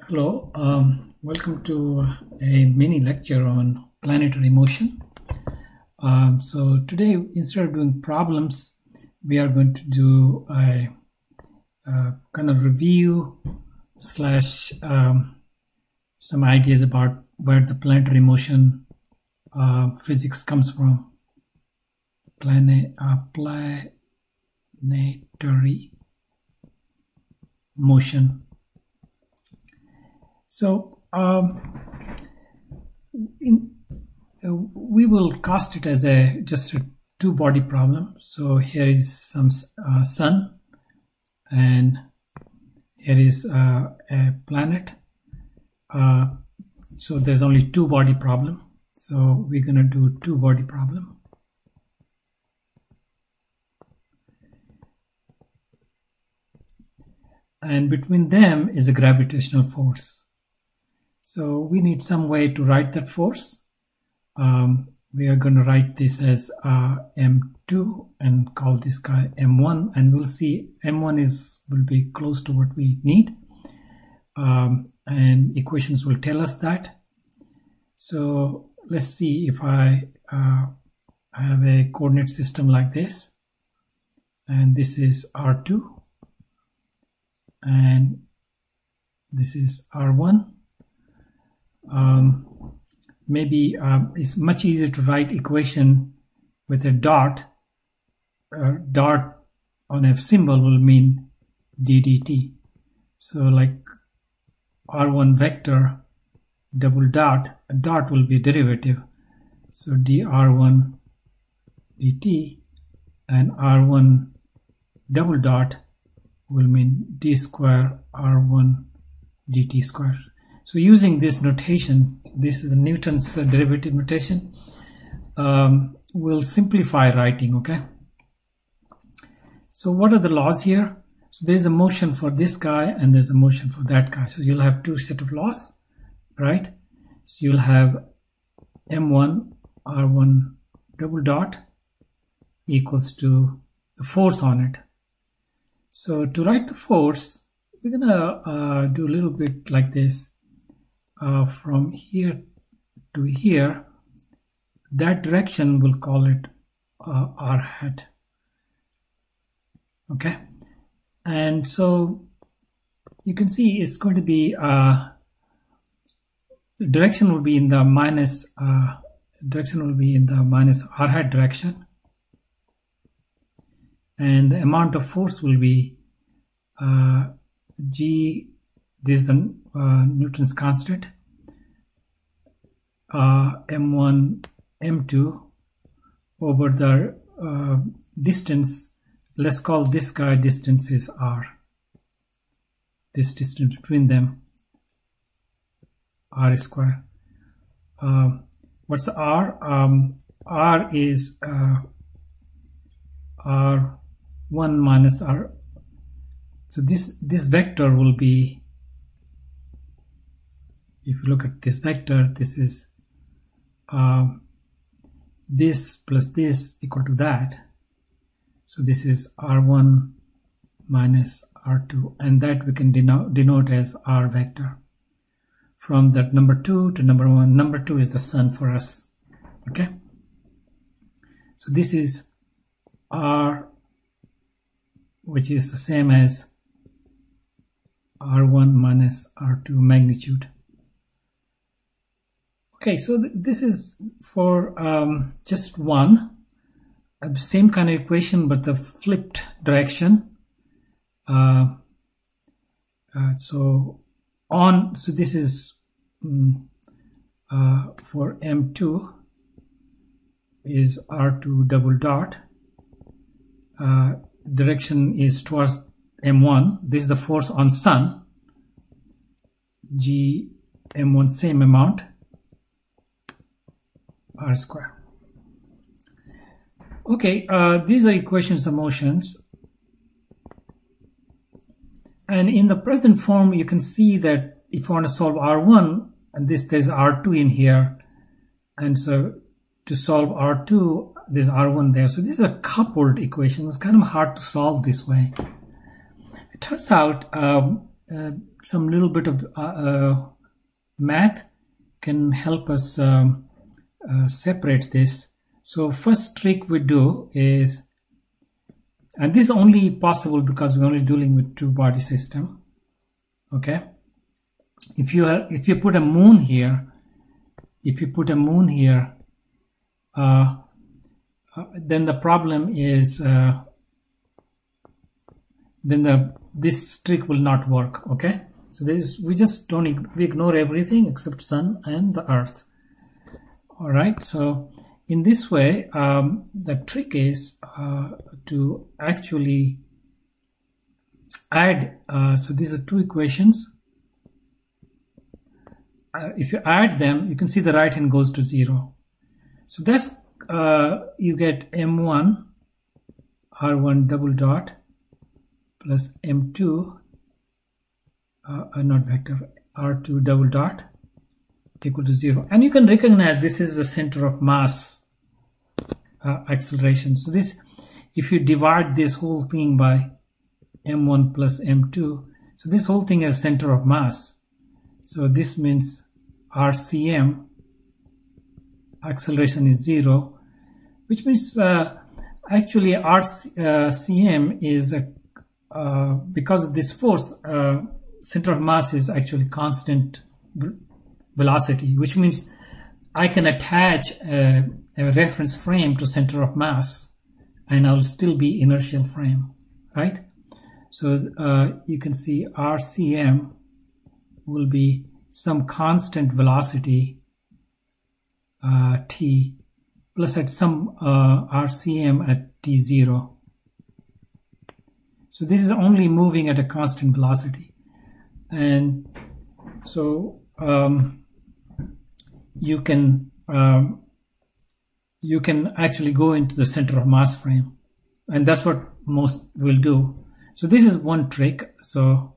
Hello, welcome to a mini lecture on planetary motion. So today, instead of doing problems, we are going to do a kind of review slash some ideas about where the planetary motion physics comes from. Planetary motion. So we will cast it as just a two-body problem. So here is some sun, and here is a planet. So there's only two-body problem. So we're going to do two-body problem. And between them is a gravitational force. So we need some way to write that force. We are going to write this as M2 and call this guy M1, and we'll see M1 will be close to what we need, and equations will tell us that. So let's see if I have a coordinate system like this, and this is R2 and this is R1. Maybe it's much easier to write equation with a dot. Dot on a symbol will mean ddt. So like R1 vector double dot, a dot will be derivative. So dr1 dt, and R1 double dot will mean d square r1 dt square. So using this notation, this is the Newton's derivative notation, we'll simplify writing, okay? So what are the laws here? So there's a motion for this guy and there's a motion for that guy. So you'll have two set of laws, right? So you'll have M1 R1 double dot equals to the force on it. So to write the force, we're gonna do a little bit like this. From here to here, that direction we'll call it r hat. Okay, and so you can see it's going to be the direction will be in the minus r hat direction, and the amount of force will be g. This is the Newton's constant, m1 m2 over the distance. Let's call this guy distance is r. This distance between them, r square. What's r? R is r1 minus r. So this vector will be, if you look at this vector, this is this plus this equal to that. So this is r1 minus r2, and that we can denote as r vector. From that number 2 to number 1, number 2 is the sun for us. Okay, so this is r, which is the same as r1 minus r2 magnitude. Okay, so this is for just one, the same kind of equation but the flipped direction. So this is for M2 is R2 double dot. Direction is towards M1. This is the force on sun. G M1 same amount, r square. Okay, these are equations of motions, and in the present form you can see that if you want to solve r1, and there's r2 in here, and so to solve r2 there's r1 there. So these are coupled equations. It's kind of hard to solve this way. It turns out some little bit of math can help us separate this. So first trick we do is, and this is only possible because we're only dealing with two-body system. Okay, if you put a moon here, then the problem is this trick will not work. Okay, so we ignore everything except sun and the earth. All right, so in this way, the trick is to actually add. So these are two equations. If you add them, you can see the right hand goes to 0. So that's you get m1 r1 double dot plus m2 not vector r2 double dot equal to 0. And you can recognize this is the center of mass acceleration. So this, if you divide this whole thing by m1 plus m2, so this whole thing has center of mass. So this means RCM acceleration is 0, which means actually RCM is because of this force, center of mass is actually constant velocity, which means I can attach a reference frame to center of mass and I'll still be inertial frame, right? So you can see RCM will be some constant velocity t plus at some RCM at t0. So this is only moving at a constant velocity. And so you can actually go into the center of mass frame, and that's what most will do. So this is one trick. So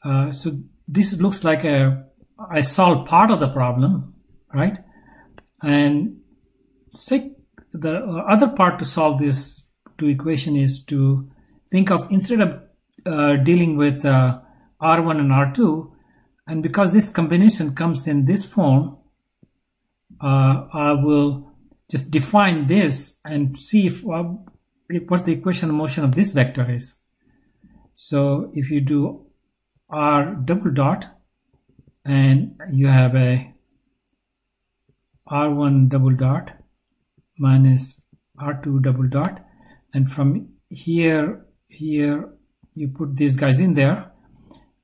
so this looks like I solved part of the problem, right? And the other part to solve this two equation is to think of, instead of dealing with R1 and R2, and because this combination comes in this form, I will just define this and see if what the equation of motion of this vector is. So if you do R double dot and you have a R1 double dot minus R2 double dot, and from here you put these guys in there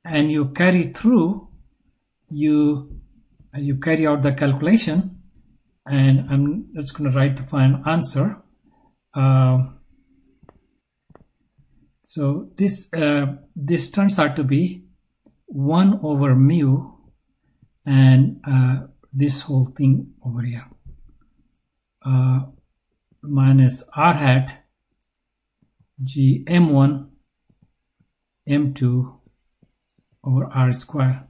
and you carry through, you carry out the calculation, and I'm just going to write the final answer. So this turns out to be 1 over mu, and this whole thing over here minus r hat g m1 m2 over r square.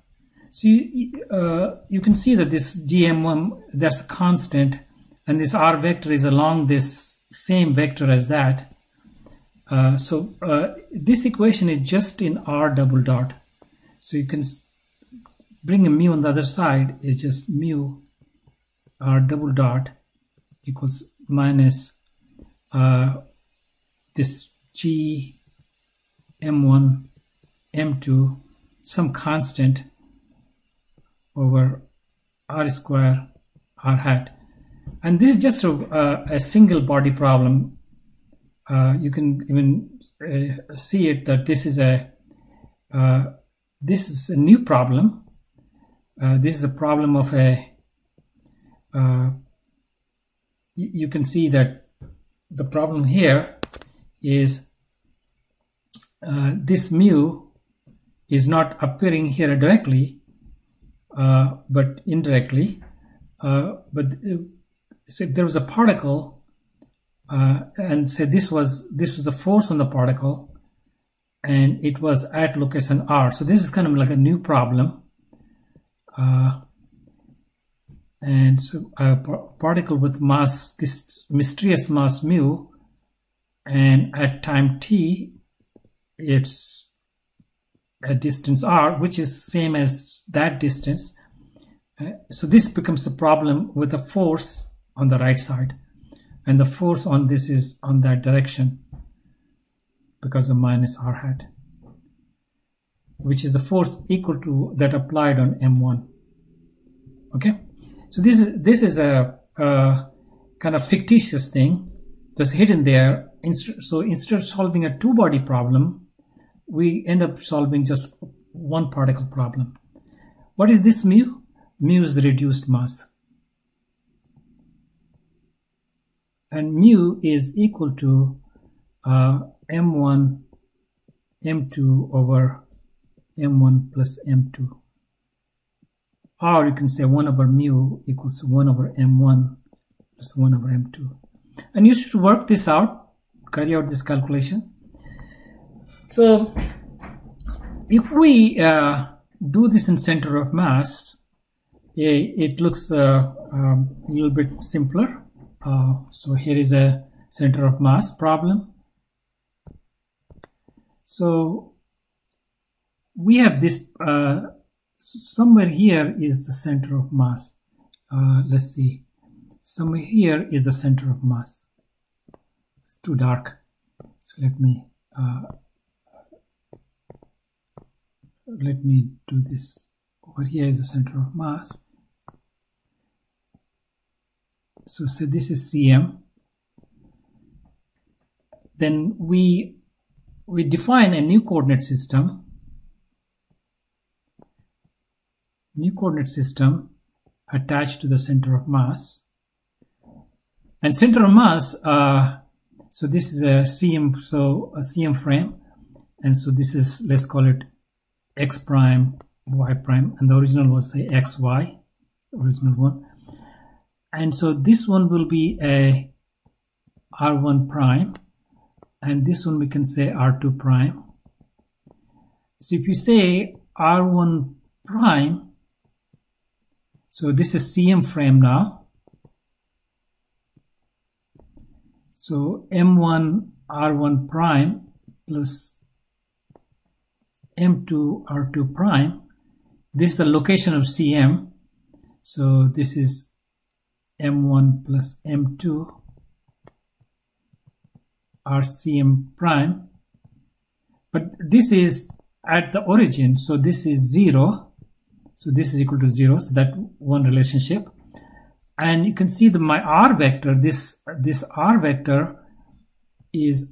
So you can see that this gm1, that's a constant, and this r vector is along this same vector as that. So this equation is just in r double dot. So you can bring a mu on the other side, is just mu r double dot equals minus this g m1 m2, some constant, over r square r hat. And this is just a single body problem. You can even see it that this is a new problem. This is a problem of a you can see that the problem here is this mu is not appearing here directly, but indirectly. But so there was a particle, and say this was the force on the particle, and it was at location r. So this is kind of like a new problem. And so a particle with mass, this mysterious mass mu, and at time t, it's a distance r, which is same as that distance. So this becomes a problem with a force on the right side, and the force on this is on that direction because of minus r hat, which is the force equal to that applied on m1. Okay, so this is a kind of fictitious thing that's hidden there. So instead of solving a two-body problem, we end up solving just one particle problem. What is this mu? Mu is the reduced mass, and mu is equal to m1 m2 over m1 plus m2, or you can say 1 over mu equals 1 over m1 plus 1 over m2. And you should work this out, carry out this calculation. So if we do this in center of mass, it looks a little bit simpler. So here is a center of mass problem. So we have this, somewhere here is the center of mass. Let's see, somewhere here is the center of mass. It's too dark, so let me do this. Over here is the center of mass. So say this is Cm. Then we define a new coordinate system. New coordinate system attached to the center of mass. And center of mass, so this is a Cm, so a Cm frame. And so this is, let's call it x prime, y prime, and the original was say xy, original one. And so this one will be a r1 prime, and this one we can say r2 prime. So if you say r1 prime, so this is Cm frame now. So m1 r1 prime plus m2 r2 prime. This is the location of Cm. So this is m1 plus m2 rcm prime, but this is at the origin, so this is 0, so this is equal to 0, so that one relationship. And you can see that my r vector, this r vector is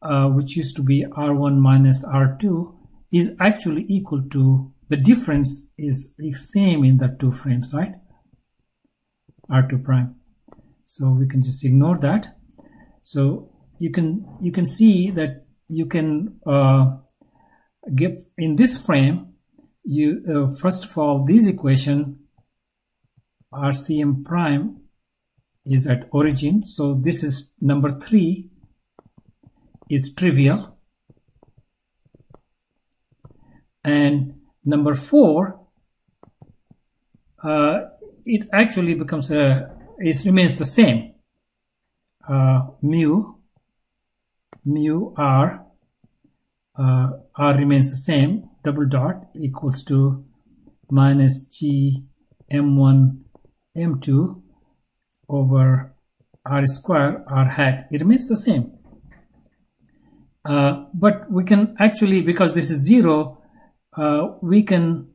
which used to be r1 minus r2, is actually equal to, the difference is same in the two frames, right? R2 prime. So we can just ignore that. So you can see that you can give in this frame, you first of all, this equation RCM prime is at origin, so this is number 3 is trivial, and number 4 it actually becomes it remains the same. Mu r remains the same, double dot equals to minus g m1 m2 over r square r hat. It remains the same, but we can actually, because this is 0, we can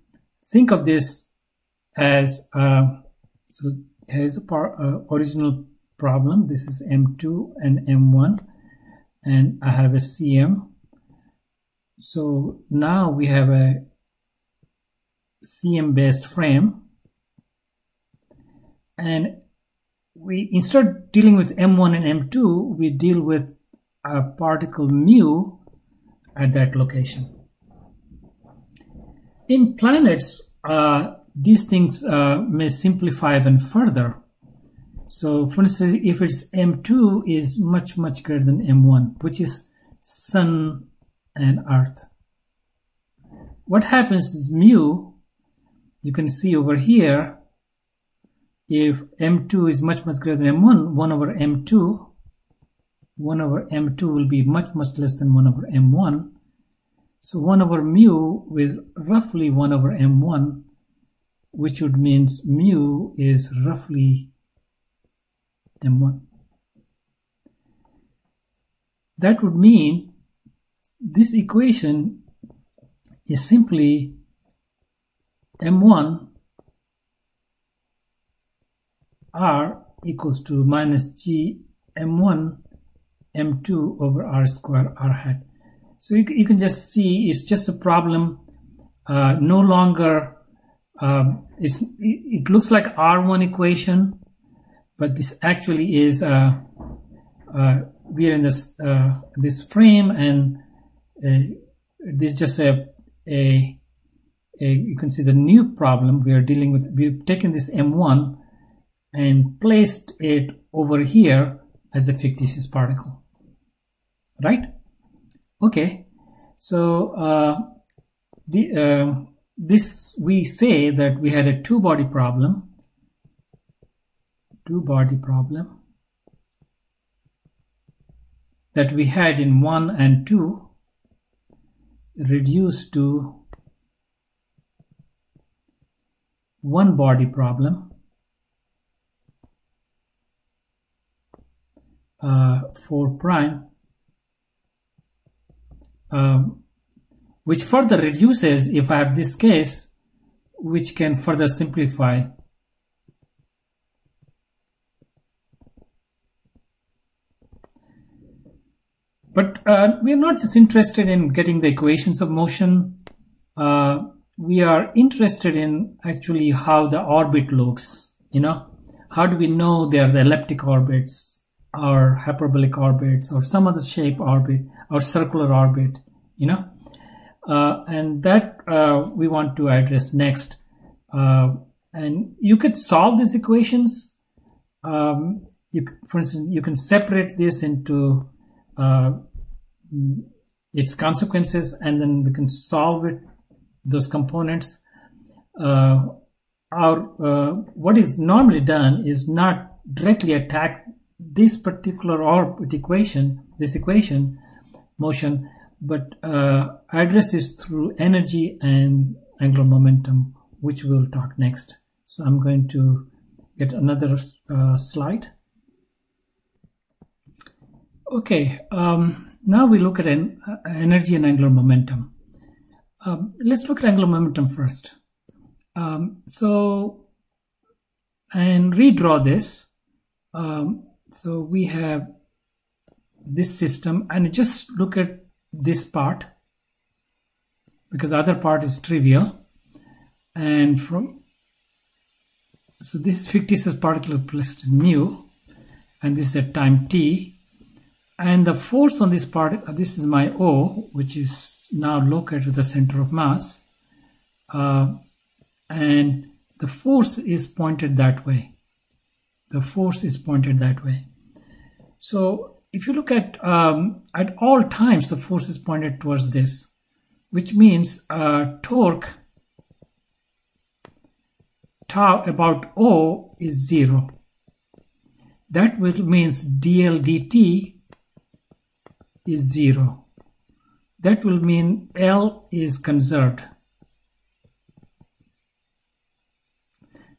think of this as so here's a original problem. This is m2 and m1, and I have a Cm. So now we have a Cm based frame, and we, instead of dealing with m1 and m2, we deal with a particle mu at that location. In planets, these things may simplify even further. So for instance, if it's m2 is much greater than m1, which is Sun and Earth, what happens is mu, you can see over here, if m2 is much greater than m1, 1 over m2 will be much less than 1 over m1. So 1 over mu with roughly 1 over m1, which would means mu is roughly m1. That would mean this equation is simply m1 r equals to minus g m1 m2 over r square r hat. So you can just see it's just a problem. No longer it looks like R1 equation, but this actually is we are in this this frame, and this is just a you can see the new problem we are dealing with. We've taken this m1 and placed it over here as a fictitious particle, right? Okay, so this we say that we had a two-body problem that we had in 1 and 2 reduced to one-body problem 4 prime, which further reduces if I have this case, which can further simplify. But we are not just interested in getting the equations of motion. We are interested in actually how the orbit looks. You know, how do we know they are the elliptic orbits or hyperbolic orbits or some other shape orbit or circular orbit, you know? And that we want to address next. And you could solve these equations. For instance, you can separate this into its consequences, and then we can solve it, those components. What is normally done is not directly attack this particular orbit equation, motion, but address is through energy and angular momentum, which we'll talk next. So I'm going to get another slide. Okay, now we look at energy and angular momentum. Let's look at angular momentum first. And redraw this. So we have this system, and just look at this part because the other part is trivial. And so this is fictitious particle placed in mu, and this is at time t, and the force on this part, this is my O, which is now located at the center of mass, and the force is pointed that way. So if you look at all times, the force is pointed towards this, which means torque tau about O is 0. That will means dl dt is 0. That will mean L is conserved.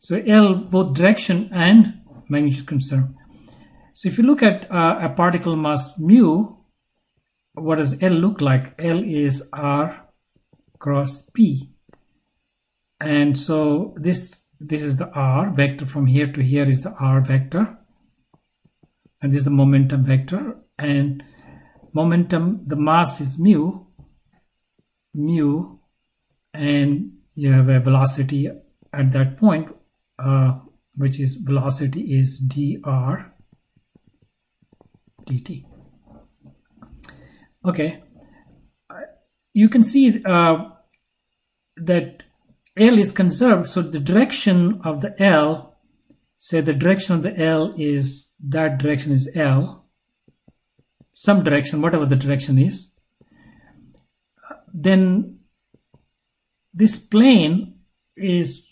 So L, both direction and magnitude conserved. So if you look at a particle mass mu, what does L look like? L is R cross P. And so this is the R vector. From here to here is the R vector. And this is the momentum vector. And momentum, the mass is mu, and you have a velocity at that point, which is velocity is dr dt. Okay, you can see that L is conserved, so the direction of the L, say the direction of the L is, that direction is L, some direction, whatever the direction is, then this plane is,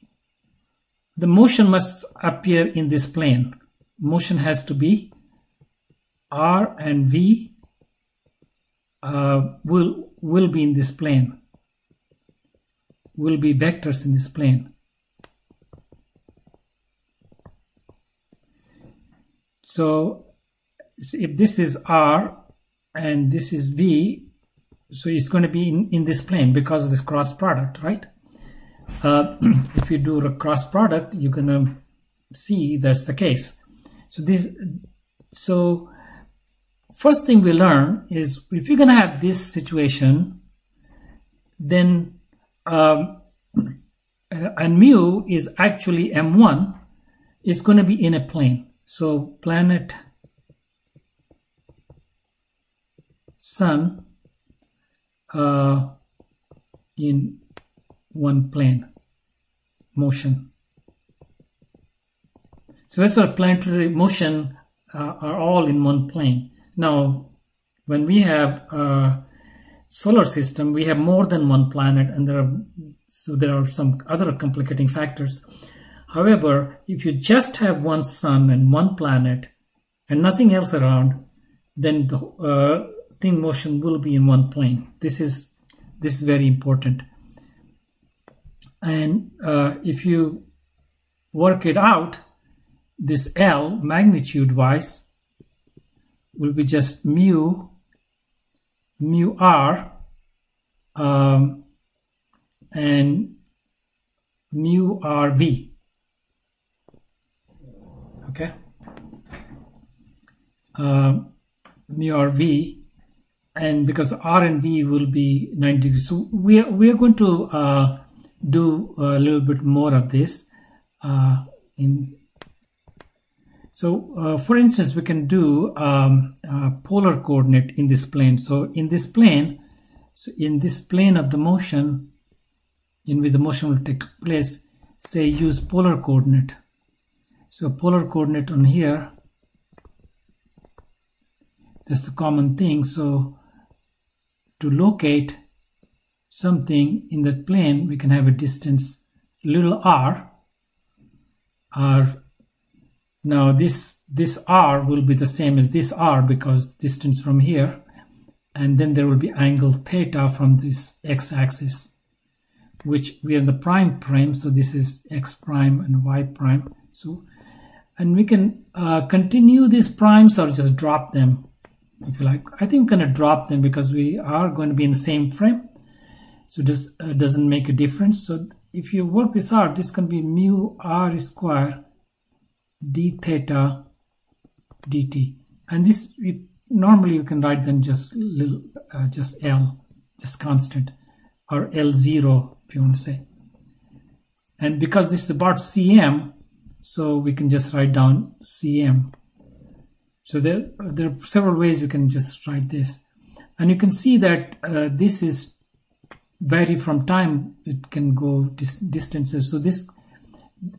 the motion must appear in this plane. Motion has to be R and V will will be in this plane, will be vectors in this plane. So if this is R and this is V, so it's going to be in this plane because of this cross product, right? If you do a cross product, you're going to see that's the case. So first thing we learn is if you're going to have this situation, then and mu is actually m1 is going to be in a plane. So planet, sun in one plane motion. So that's why planetary motion are all in one plane. Now, when we have a solar system, we have more than one planet, and there are some other complicating factors. However, if you just have one sun and one planet and nothing else around, then the thing motion will be in one plane. This is very important. And if you work it out, this L magnitude wise will be just mu r and mu rv. Okay, mu rv, and because r and v will be 90 degrees, so we are going to do a little bit more of this. For instance, we can do polar coordinate in this plane. So in this plane of the motion, in which the motion will take place, say use polar coordinate. So polar coordinate on here, that's the common thing. So to locate something in that plane, we can have a distance little r. Now this r will be the same as this r because distance from here, and then there will be angle theta from this x-axis, which we are in the prime frame. So this is x prime and y prime. So, and we can continue these primes or just drop them if you like. I think I'm going to drop them because we are going to be in the same frame. So this doesn't make a difference. So if you work this out, this can be mu r square d theta dt, and this normally you can write then just just L, just constant, or L0 if you want to say. And because this is about cm, so we can just write down cm. So there are several ways you can just write this, and you can see that this is vary from time. It can go distances. So this,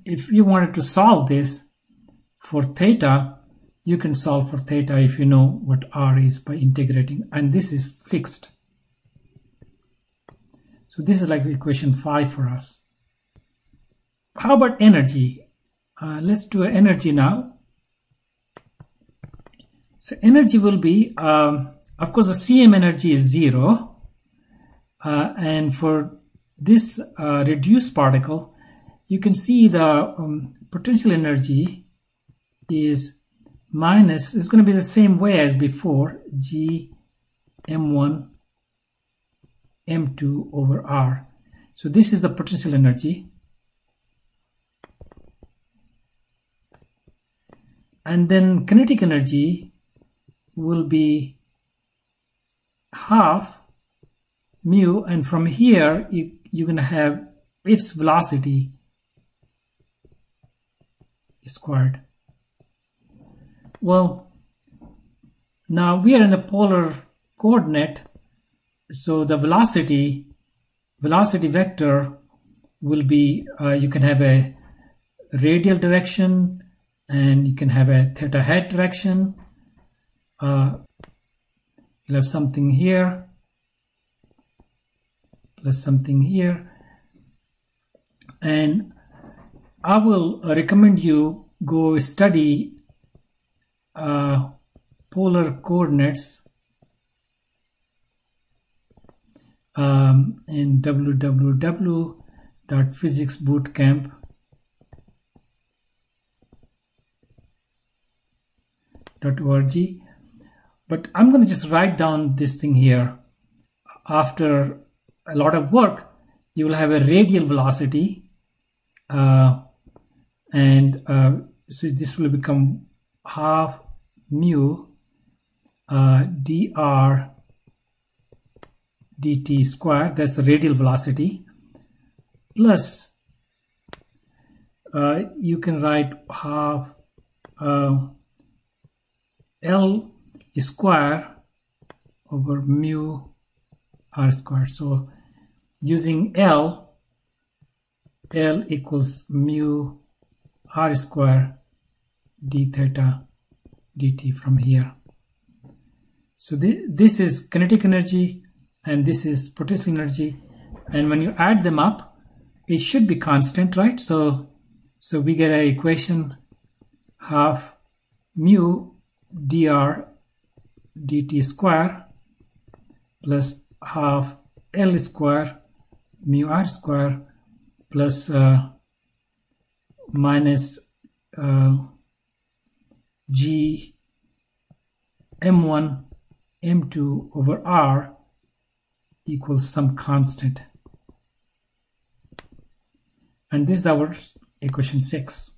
if you wanted to solve this for theta, you can solve for theta if you know what r is by integrating, and this is fixed. So this is like equation 5 for us. How about energy? Let's do energy now. So energy will be, of course, the cm energy is 0, and for this reduced particle, you can see the potential energy is minus, it's going to be the same way as before, g m1 m2 over r. So this is the potential energy, and then kinetic energy will be half mu, and from here you're going to have its velocity squared. Well, now we are in a polar coordinate, so the velocity vector will be, you can have a radial direction and you can have a theta hat direction. You'll have something here plus something here, and I will recommend you go study polar coordinates in www.physicsbootcamp.org. But I'm going to just write down this thing here. After a lot of work, you will have a radial velocity, so this will become half mu dr dt square. That's the radial velocity, plus you can write half L square over mu r square. So using L equals mu r square d theta dt from here. So this is kinetic energy and this is potential energy, and when you add them up, it should be constant, right? So we get an equation half mu dr dt square plus half L square mu r square plus minus g m1 m2 over r equals some constant. And this is our equation 6.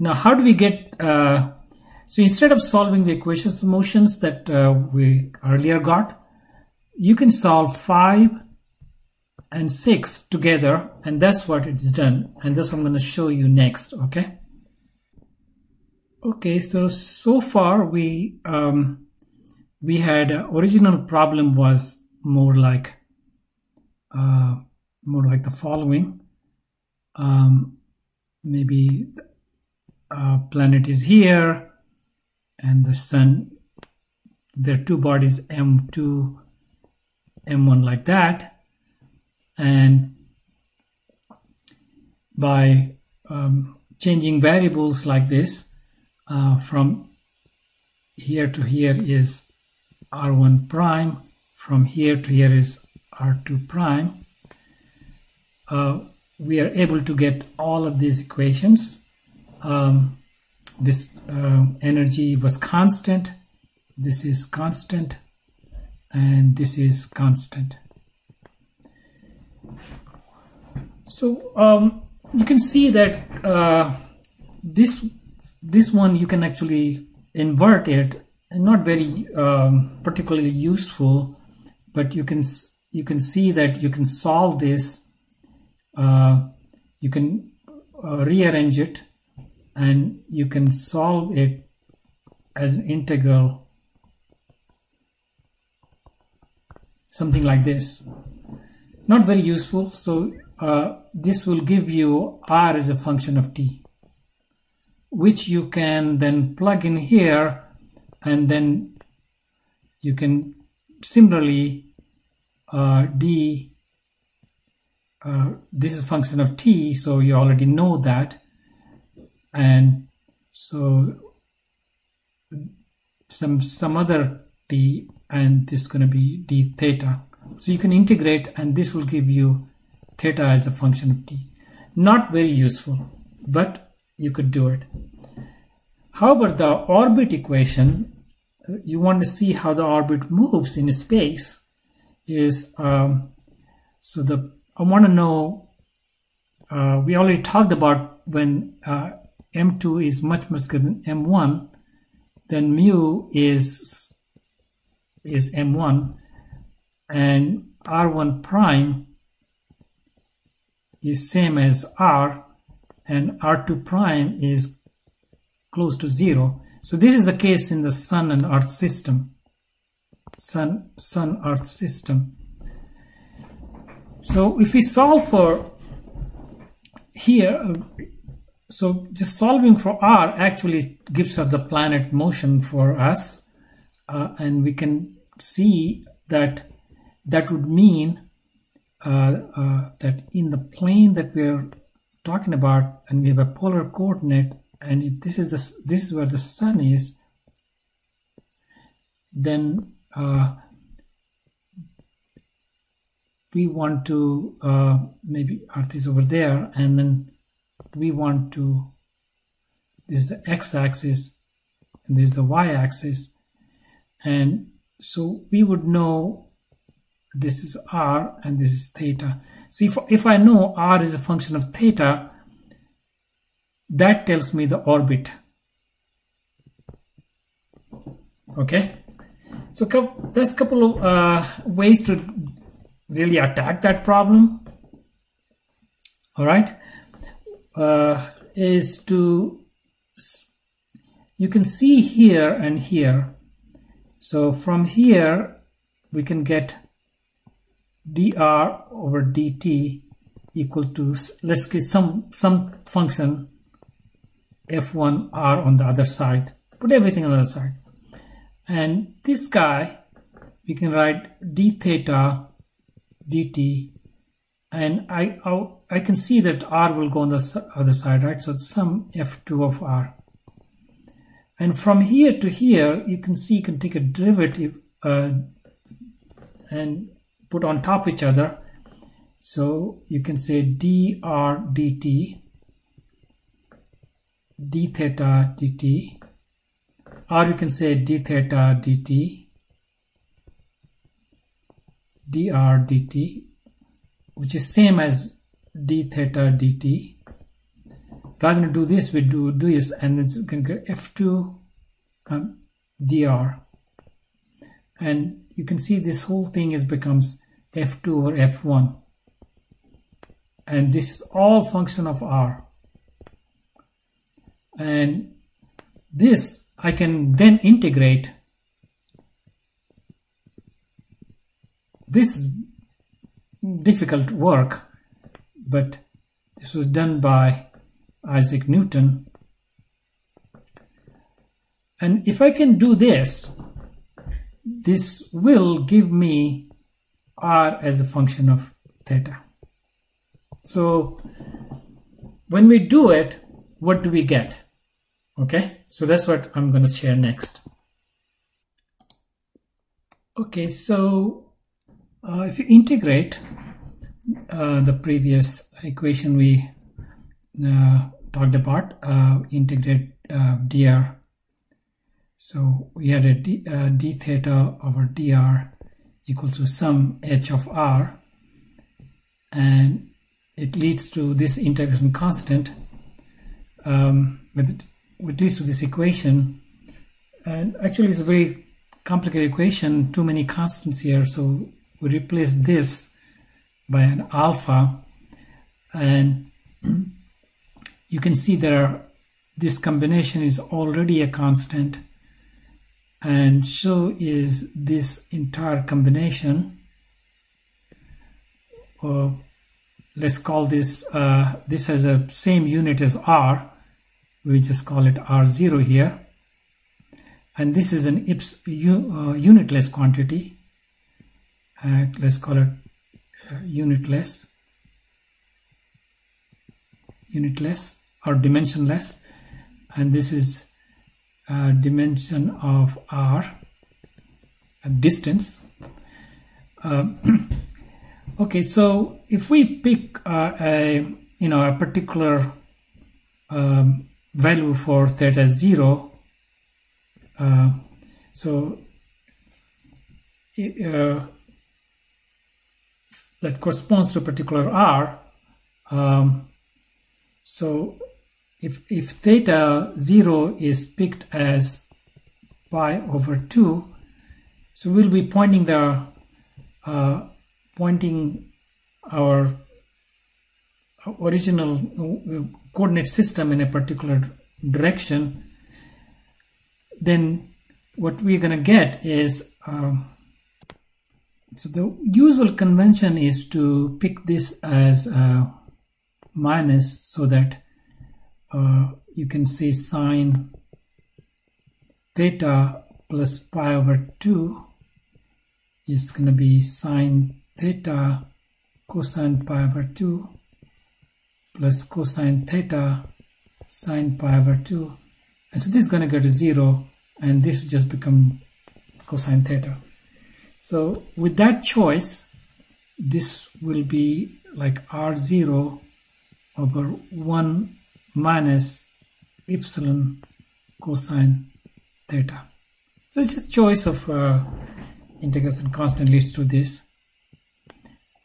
Now, how do we get, so instead of solving the equations of motions that we earlier got, you can solve 5 and 6 together, and that's what it is done. And that's what I'm going to show you next, okay? Okay, so far we had original problem was more like the following. Maybe planet is here and the sun, there are two bodies M2, M1 like that, and by changing variables like this, from here to here is R1 prime, from here to here is R2 prime. We are able to get all of these equations. This energy was constant, this is constant, and this is constant. So you can see that this one you can actually invert it, and not very particularly useful, but you can see that you can solve this. You can rearrange it, and you can solve it as an integral, something like this. Not very useful. So this will give you r as a function of t, which you can then plug in here, and then you can similarly this is a function of t, so you already know that, and so some other t, and this is going to be d theta. So you can integrate, and this will give you theta as a function of t. Not very useful, but you could do it. However, the orbit equation, you want to see how the orbit moves in space, is I want to know, we already talked about when M2 is much bigger than M1, then mu is M1, and R1 prime is same as R, and R2 prime is close to 0. So this is the case in the Sun and Earth system. Sun-Earth system. So if we solve for here, so just solving for R actually gives us the planet motion for us, and we can see that that would mean that in the plane that we're talking about, and we have a polar coordinate, and if this is where the sun is, then we want to maybe Earth is over there, and then we want to, this is the x-axis and this is the y-axis, and so we would know this is r and this is theta. So if I know r is a function of theta, that tells me the orbit. Okay, so there's a couple of ways to really attack that problem. All right, is to, you can see here and here. So from here we can get dr over dt equal to, let's get some function f1 r on the other side, put everything on the other side, and this guy we can write d theta dt, and I can see that r will go on the other side, right? So it's some f2 of r, and from here to here you can see, you can take a derivative and put on top each other. So you can say dr dt d theta dt, or you can say d theta dt dr dt, which is same as d theta dt. Rather than do this, we do this, and then you can get f2 dr, and you can see this whole thing becomes f2 over f1, and this is all function of r. And this I can then integrate. This is difficult work, but this was done by Isaac Newton. And if I can do this, this will give me r as a function of theta. So when we do it, what do we get? Okay, so that's what I'm going to share next. Okay, so if you integrate the previous equation we talked about, integrate dr. So we had a d theta over dr equal to some h of r, and it leads to this integration constant, which leads to this equation. And actually it's a very complicated equation, too many constants here, so we replace this by an alpha, and you can see there this combination is already a constant, and so is this entire combination. Let's call this, this has a same unit as r, we just call it r0 here, and this is an unitless quantity, let's call it unitless or dimensionless, and this is dimension of r, distance. Okay, so if we pick a particular value for theta 0, so that corresponds to a particular r. So if theta 0 is picked as pi over 2, so we'll be pointing our original coordinate system in a particular direction. Then what we're going to get is, so the usual convention is to pick this as minus, so that you can say sine theta plus pi over 2 is going to be sine theta cosine pi over 2 plus cosine theta sine pi over 2, and so this is going to go to 0, and this will just become cosine theta. So with that choice, this will be like r0 over 1 minus epsilon cosine theta. So it's just choice of integration constant leads to this.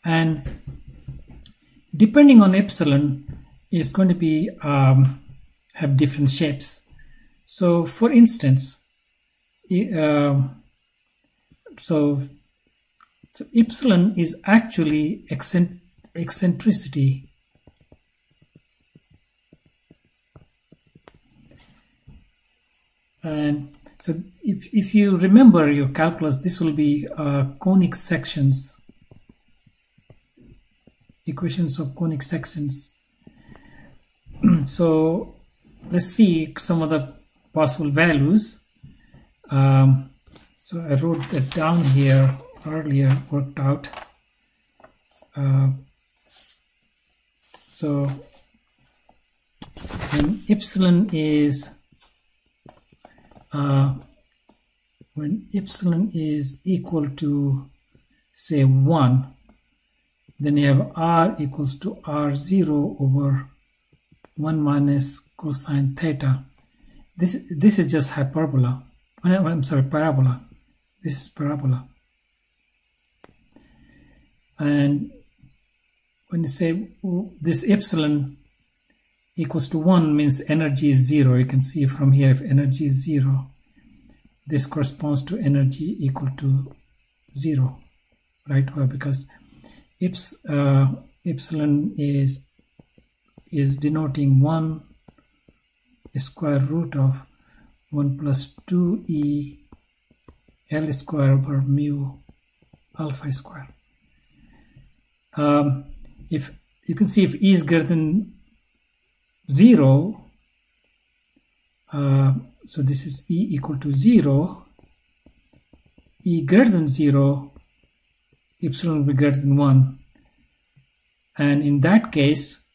And depending on epsilon, it's going to be have different shapes. So for instance, so epsilon is actually eccentricity. And so if you remember your calculus, this will be conic sections, equations of conic sections. So let's see some of the possible values. So I wrote that down here earlier, worked out. So when epsilon is equal to say 1, then you have r equals to r0 over 1 minus cosine theta. This is just hyperbola. I'm sorry, parabola. This is parabola. And when you say this epsilon equals to 1 means energy is 0. You can see from here, if energy is 0, this corresponds to energy equal to 0, right? Well, because epsilon is denoting 1 square root of 1 plus 2e L square over mu alpha square. If you can see, if E is greater than 0, so this is E equal to 0, E greater than 0, epsilon will be greater than 1, and in that case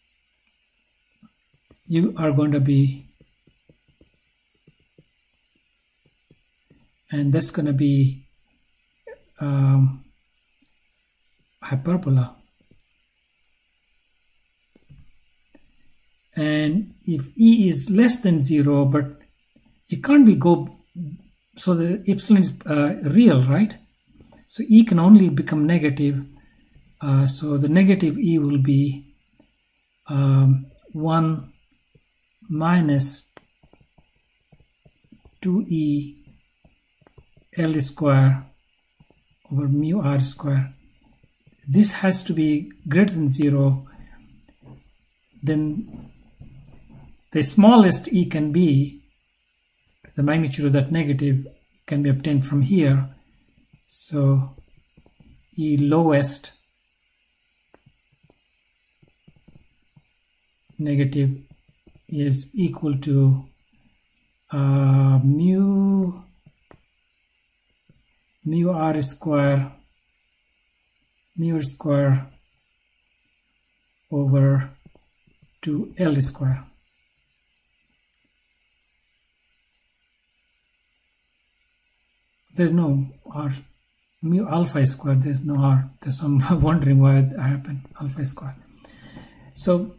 you are going to be, and that's going to be hyperbola. And if E is less than 0, but it can't be so the epsilon is real, right? So E can only become negative. So the negative E will be 1 minus 2e L square over mu r square. This has to be greater than 0. Then the smallest E can be, the magnitude of that negative can be obtained from here. So E lowest negative is equal to mu r square, mu square over 2L square. There's no r, mu alpha square, there's no r. There's some wondering why that happened, alpha square. So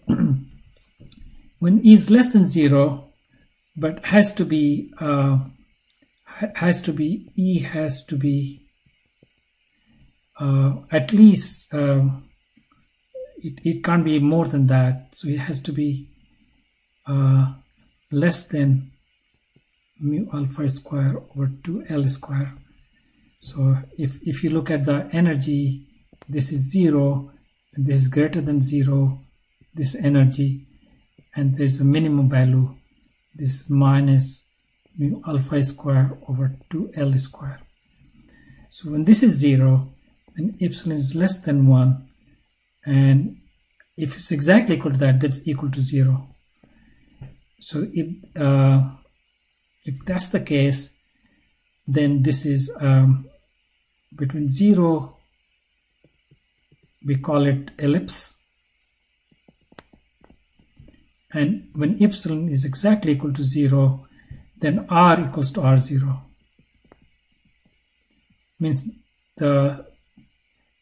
when E is less than 0, but has to be E has to be at least it can't be more than that, so it has to be less than mu alpha square over 2L square. So if you look at the energy, this is 0 and this is greater than 0, this energy, and there's a minimum value, this is minus mu alpha square over 2L square. So when this is 0, then epsilon is less than 1, and if it's exactly equal to that, that's equal to 0. So if that's the case, then this is between 0, we call it ellipse, and when epsilon is exactly equal to 0, then r equals to r0. Means the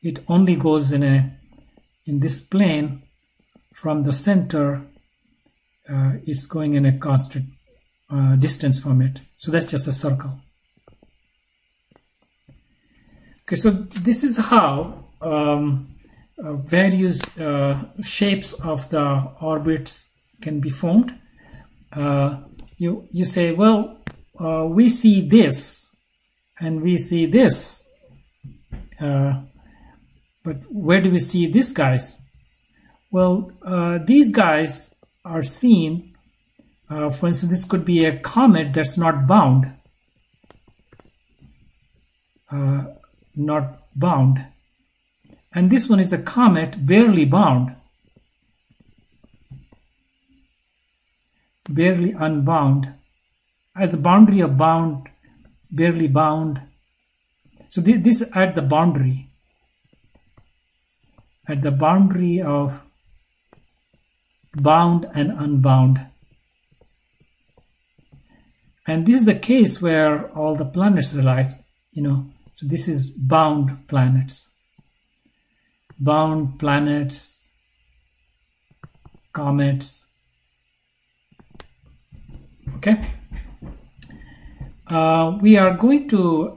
it only goes in this plane from the center. It's going in a constant distance from it. So that's just a circle. Okay, so this is how various shapes of the orbits can be formed. You say, well, we see this and we see this, but where do we see these guys? Well, these guys are seen, for instance, this could be a comet that's not bound. And this one is a comet barely bound, barely unbound, at the boundary of bound, barely bound. So this is at the boundary of bound and unbound. And this is the case where all the planets relate, so this is bound planets. Bound planets, comets. Okay. We are going to,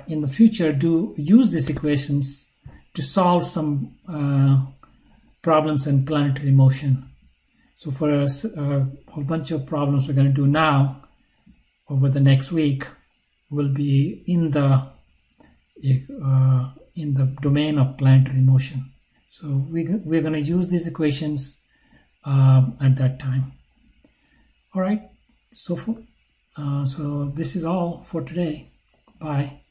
in the future, use these equations to solve some problems in planetary motion. So for a whole bunch of problems we're going to do now, over the next week, will be in the domain of planetary motion. So we're going to use these equations at that time. All right. So this is all for today. Bye.